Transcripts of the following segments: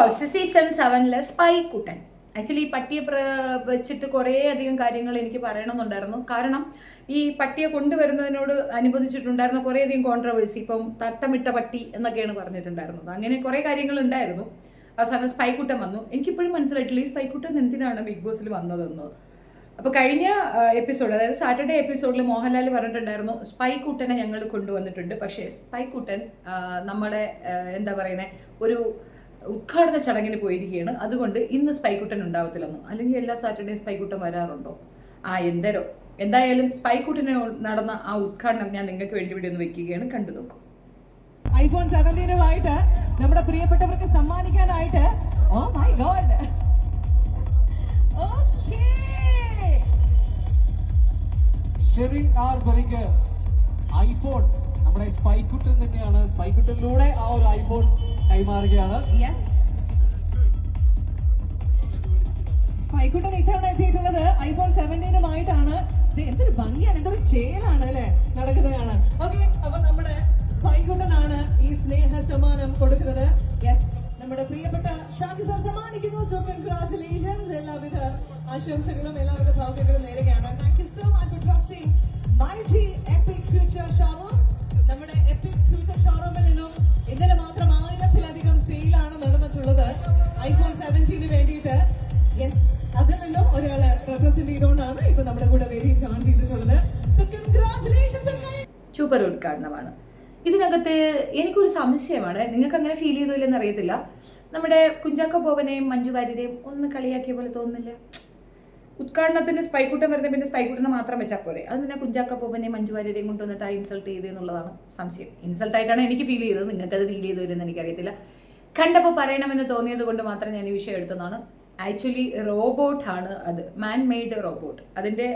Boss season 7 spy കുട്ടൻ. Actually ഈ പട്ടിയെ വെച്ചിട്ട് കുറേ അധികം കാര്യങ്ങൾ എനിക്ക് പറയണമെന്നുണ്ടായിരുന്നു. കാരണം ഈ പട്ടിയെ കൊണ്ടുവരുന്നതിനോട് അനുബന്ധിച്ചിട്ടുണ്ടായിരുന്ന കുറേയധികം കോൺട്രവേഴ്സി. ഇപ്പം തട്ടമിട്ട പട്ടി എന്നൊക്കെയാണ് പറഞ്ഞിട്ടുണ്ടായിരുന്നത്. അങ്ങനെ കുറേ കാര്യങ്ങൾ ഉണ്ടായിരുന്നു. അവസാനം സ്പൈക്കുട്ടൻ വന്നു. എനിക്കിപ്പോഴും മനസ്സിലായിട്ടില്ല ഈ സ്പൈക്കുട്ടൻ എന്തിനാണ് ബിഗ് ബോസിൽ വന്നതെന്ന്. അപ്പോൾ കഴിഞ്ഞ എപ്പിസോഡ്, അതായത് സാറ്റർഡേ എപ്പിസോഡിൽ മോഹൻലാൽ പറഞ്ഞിട്ടുണ്ടായിരുന്നു സ്പൈക്കുട്ടനെ ഞങ്ങൾ കൊണ്ടുവന്നിട്ടുണ്ട്. പക്ഷേ സ്പൈക്കുട്ടൻ നമ്മുടെ എന്താ പറയുന്നത് ഒരു ഉദ്ഘാടന ചടങ്ങിന് പോയിരിക്കുകയാണ്. അതുകൊണ്ട് ഇന്ന് സ്പൈക്കുട്ടൻ ഉണ്ടാവത്തില്ലെന്നു. അല്ലെങ്കിൽ എല്ലാ സാറ്റർഡേയും സ്പൈക്കുട്ടൻ വരാറുണ്ടോ? എന്തരോ എന്തായാലും സ്പൈക്കുട്ടന് നടന്ന ആ ഉദ്ഘാടനം ഞാൻ നിങ്ങൾക്ക് വേണ്ടി ഇവിടെ ഒന്ന് വെക്കുകയാണ്, കണ്ടു നോക്കും. iPhone 17 നമ്മുടെ പ്രിയപ്പെട്ടവർക്ക് സമ്മാനിക്കാനായിട്ട് ഓ മൈ ഗോഡ് ഐഫോൺ നമ്മുടെ സ്പൈക്കുട്ടൻ തന്നെയാണ്. സ്പൈക്കുട്ടനിലൂടെ ആ ഒരു ഐഫോൺ കൈമാറുകയാണ്. സ്പൈക്കുട്ടൻ ഇത്തവണ എത്തിയിട്ടുള്ളത് iPhone 17 എന്തൊരു ഭംഗിയാണ്, എന്തൊരു ചേലാണ് അല്ലെ നടക്കുന്നതാണ്. ഓക്കെ, അപ്പൊ നമ്മുടെ സ്പൈക്കുട്ടനാണ് ഈ സ്നേഹ സമ്മാനം കൊടുക്കുന്നത്. നമ്മുടെ പ്രിയപ്പെട്ട ഷാജി സാർ സമ്മാനിക്കുന്നു. So congratulations. എല്ലാവിധ ആശംസകളും എല്ലാവിധ ഭാഗ്യങ്ങളും നേരുകയാണ്. Thank you so much for trusting mighty epic future showroom. നമ്മുടെ എപ്പിക് ഫ്യൂച്ചർ ഷോറൂമിൽ നിന്നും ഇന്നലെ മാത്രം 1000-ലധികം സെയിലാണ് നടന്നിട്ടുള്ളത് iPhone 17 വേണ്ടിയിട്ട്. അതിൽ നിന്നും ഒരാള് റെപ്രസെന്റ് ചെയ്തുകൊണ്ടാണ് ഇപ്പൊ നമ്മുടെ കൂടെ വേദി ജോയിൻ ചെയ്തിട്ടുള്ളത്. So congratulations. സൂപ്പർ ഉദ്ഘാടനമാണ്. ഇതിനകത്ത് എനിക്കൊരു സംശയമാണ്, നിങ്ങൾക്ക് അങ്ങനെ ഫീൽ ചെയ്തോ ഇല്ലെന്ന് അറിയത്തില്ല. നമ്മുടെ കുഞ്ചാക്കോ ബോബനെയും മഞ്ജു വാര്യരെയും ഒന്ന് കളിയാക്കിയ പോലെ തോന്നുന്നില്ല? ഉദ്ഘാടനത്തിന് സ്പൈക്കുട്ടൻ വരുന്നത് പിന്നെ സ്പൈക്കുട്ടനെ മാത്രം വെച്ചാൽ പോരെ. അത് പിന്നെ കുഞ്ചാക്കോ ബോബനെയും മഞ്ജു വാര്യരെയും കൊണ്ടുവന്നിട്ട് ഇൻസൾട്ട് ചെയ്തെന്നുള്ളതാണ് സംശയം. ഇൻസൾട്ടായിട്ടാണ് എനിക്ക് ഫീൽ ചെയ്തത്. നിങ്ങൾക്കത് ഫീൽ ചെയ്തോ ഇല്ലെന്ന് എനിക്കറിയത്തില്ല. കണ്ടപ്പോൾ പറയണമെന്ന് തോന്നിയത് കൊണ്ട് മാത്രം ഞാൻ ഈ വിഷയം എടുത്തതാണ്. ആക്ച്വലി റോബോട്ടാണ് അത്, മാൻ മെയ്ഡ് റോബോട്ട്. അതിൻ്റെ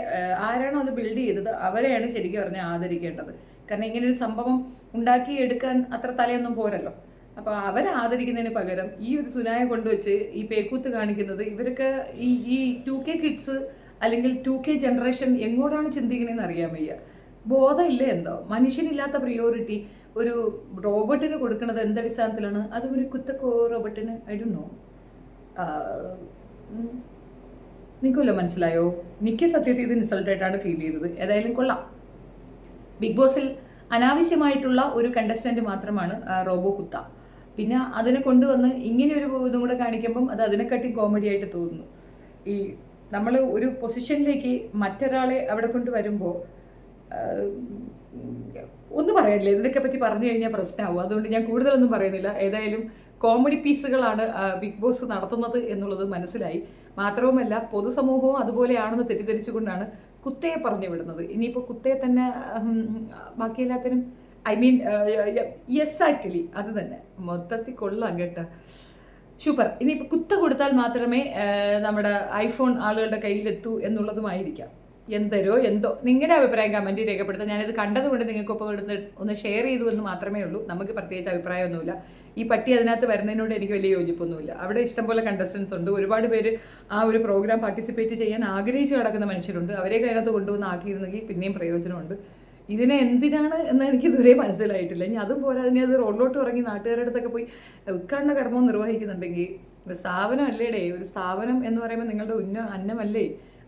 ആരാണോ അത് ബിൽഡ് ചെയ്തത് അവരെയാണ് ശരിക്കും പറഞ്ഞാൽ ആദരിക്കേണ്ടത്. കാരണം ഇങ്ങനൊരു സംഭവം ഉണ്ടാക്കിയെടുക്കാൻ അത്ര തലയൊന്നും പോരല്ലോ. അപ്പോൾ അവരെ ആദരിക്കുന്നതിന് പകരം ഈ ഒരു സുനായ കൊണ്ടുവച്ച് ഈ പേക്കൂത്ത് കാണിക്കുന്നത്, ഇവർക്ക് ഈ 2K കിഡ്സ് അല്ലെങ്കിൽ 2K ജനറേഷൻ എങ്ങോട്ടാണ് ചിന്തിക്കണമെന്ന് അറിയാൻ വയ്യ. ബോധമില്ലേ എന്തോ? മനുഷ്യനില്ലാത്ത പ്രിയോറിറ്റി ഒരു റോബോട്ടിന് കൊടുക്കുന്നത് എന്തടിസ്ഥാനത്തിലാണ്? അത് ഒരു കുത്തക്കോ റോബോട്ടിന് ഐ ഡോണ്ട് നോ. നിങ്ങൾക്കല്ലോ മനസ്സിലായോ? എനിക്ക് സത്യത്തിൽ ഇത് ഇൻസൾട്ടായിട്ടാണ് ഫീൽ ചെയ്തത്. ഏതായാലും കൊള്ളാം. ബിഗ് ബോസിൽ അനാവശ്യമായിട്ടുള്ള ഒരു കണ്ടസ്റ്റന്റ് മാത്രമാണ് റോബോ കുത്ത. പിന്നെ അതിനെ കൊണ്ടുവന്ന് ഇങ്ങനെ ഒരു ഇതും കൂടെ കാണിക്കുമ്പം അത് അതിനെക്കാട്ടി കോമഡി ആയിട്ട് തോന്നുന്നു. ഈ നമ്മൾ ഒരു പൊസിഷനിലേക്ക് മറ്റൊരാളെ അവിടെ കൊണ്ട് വരുമ്പോൾ ഒന്നും പറയാനില്ല. ഇതിനൊക്കെ പറ്റി പറഞ്ഞു കഴിഞ്ഞാൽ പ്രശ്നമാവും. അതുകൊണ്ട് ഞാൻ കൂടുതലൊന്നും പറയുന്നില്ല. ഏതായാലും കോമഡി പീസുകളാണ് ബിഗ് ബോസ് നടത്തുന്നത് എന്നുള്ളത് മനസ്സിലായി. മാത്രവുമല്ല പൊതുസമൂഹവും അതുപോലെയാണെന്ന് തെറ്റിദ്ധരിച്ചുകൊണ്ടാണ് കുത്തയെ പറഞ്ഞു വിടുന്നത്. ഇനിയിപ്പോൾ കുത്തയെ തന്നെ ബാക്കി എല്ലാത്തിനും യെസ് ആക്ച്വലി അത് തന്നെ മൊത്തത്തിൽ കൊള്ളാം കേട്ടോ. സൂപ്പർ. ഇനിയിപ്പോൾ കുത്ത കൊടുത്താൽ മാത്രമേ നമ്മുടെ ഐഫോൺ ആളുകളുടെ കയ്യിലെത്തൂ എന്നുള്ളതുമായിരിക്കാം. എന്തോ നിങ്ങളുടെ അഭിപ്രായം കമൻറ്റ് രേഖപ്പെടുത്താം. ഞാനിത് കണ്ടതുകൊണ്ട് നിങ്ങൾക്കൊപ്പം ഇവിടുന്ന് ഒന്ന് ഷെയർ ചെയ്തു എന്ന് മാത്രമേ ഉള്ളൂ. നമുക്ക് പ്രത്യേകിച്ച് അഭിപ്രായമൊന്നുമില്ല. ഈ പട്ടി അതിനകത്ത് വരുന്നതിനോട് എനിക്ക് വലിയ യോജിപ്പൊന്നുമില്ല. അവിടെ ഇഷ്ടംപോലെ കണ്ടസ്റ്റൻസ് ഉണ്ട്. ഒരുപാട് പേര് ആ ഒരു പ്രോഗ്രാം പാർട്ടിസിപ്പേറ്റ് ചെയ്യാൻ ആഗ്രഹിച്ച് കിടക്കുന്ന മനുഷ്യരുണ്ട്. അവരെ അതിനകത്ത് കൊണ്ടുവന്ന് ആക്കിയിരുന്നെങ്കിൽ പിന്നെയും പ്രയോജനമുണ്ട്. ഇതിനെ എന്തിനാണ് എന്ന് എനിക്ക് ഇതുവരെ മനസ്സിലായിട്ടില്ല. ഇനി അതും പോലെ അതിനെ അത് റോഡിലോട്ട് ഇറങ്ങി നാട്ടുകാരുടെ അടുത്തൊക്കെ പോയി ഉദ്ഘാടന കർമ്മം നിർവഹിക്കുന്നുണ്ടെങ്കിൽ ഒരു സ്ഥാപനം അല്ലേടേ. ഒരു സ്ഥാപനം എന്ന് പറയുമ്പോൾ നിങ്ങളുടെ അന്നമല്ലേ?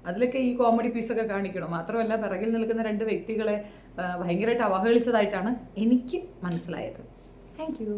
അതിലൊക്കെ ഈ കോമഡി പീസൊക്കെ കാണിക്കണം. മാത്രമല്ല പിറകിൽ നിൽക്കുന്ന 2 വ്യക്തികളെ ഭയങ്കരമായിട്ട് അവഹേളിച്ചതായിട്ടാണ് എനിക്ക് മനസ്സിലായത്. Thank you.